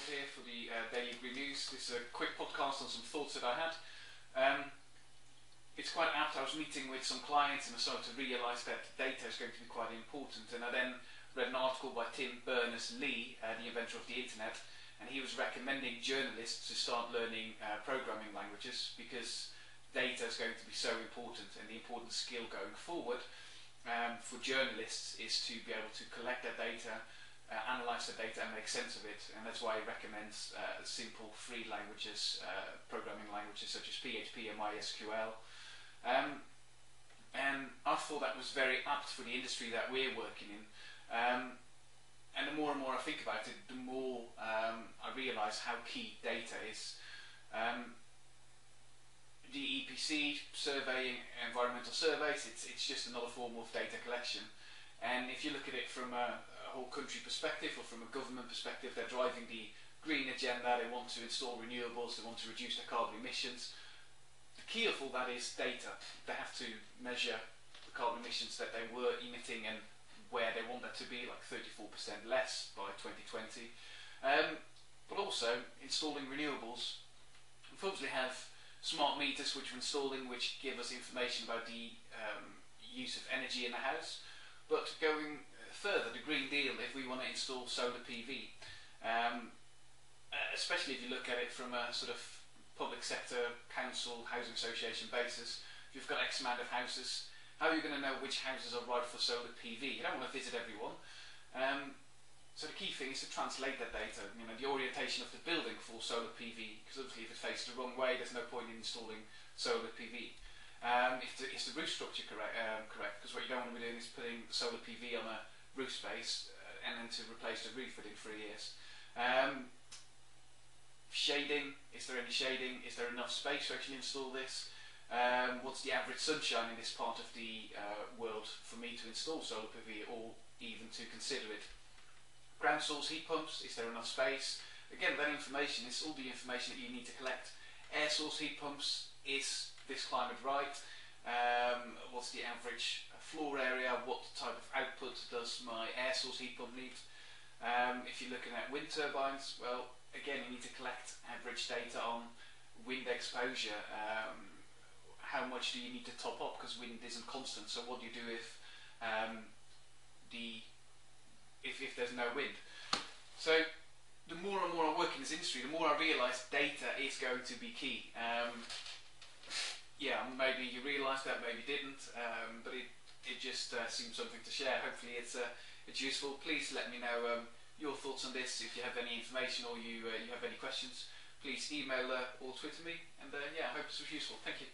here for the Daily Green News. This is a quick podcast on some thoughts that I had. It's quite apt. I was meeting with some clients and I started to realise that data is going to be quite important, and I then read an article by Tim Berners-Lee, the inventor of the internet, and he was recommending journalists to start learning programming languages because data is going to be so important, and the important skill going forward for journalists is to be able to collect that data, analyse the data and make sense of it, and that's why he recommends simple free languages, programming languages such as PHP and MySQL. And I thought that was very apt for the industry that we're working in. And the more and more I think about it, the more I realise how key data is. The EPC, surveying, environmental surveys, it's just another form of data collection. And if you look at it from a whole country perspective or from a government perspective, they're driving the green agenda, they want to install renewables, they want to reduce their carbon emissions. The key of all that is data. They have to measure the carbon emissions that they were emitting and where they want that to be, like 34% less by 2020. But also installing renewables. We obviously have smart meters which we're installing, which give us information about the use of energy in the house. But going further, the Green Deal, if we want to install solar PV, especially if you look at it from a sort of public sector, council, housing association basis, if you've got X amount of houses, how are you going to know which houses are right for solar PV? You don't want to visit everyone. So the key thing is to translate that data, the orientation of the building for solar PV, because obviously if it faces the wrong way, there's no point in installing solar PV. Is the roof structure correct? Because what you don't want to be doing is putting solar PV on a roof space and then to replace the roof within 3 years. Shading, is there any shading? Is there enough space to actually install this? What's the average sunshine in this part of the world for me to install solar PV or even to consider it? Ground source heat pumps, is there enough space? Again, that information is all the information that you need to collect. Air source heat pumps, is this climate right? What's the average floor area? What type of output does my air source heat pump need? If you're looking at wind turbines, well, again, you need to collect average data on wind exposure. How much do you need to top up, because wind isn't constant? So what do you do if if there's no wind? So the more and more I work in this industry, the more I realise data is going to be key. Yeah, maybe you realised that, maybe didn't, but it just seemed something to share. Hopefully it's useful. Please let me know your thoughts on this. If you have any information or you have any questions, please email or Twitter me. And yeah, I hope this was useful. Thank you.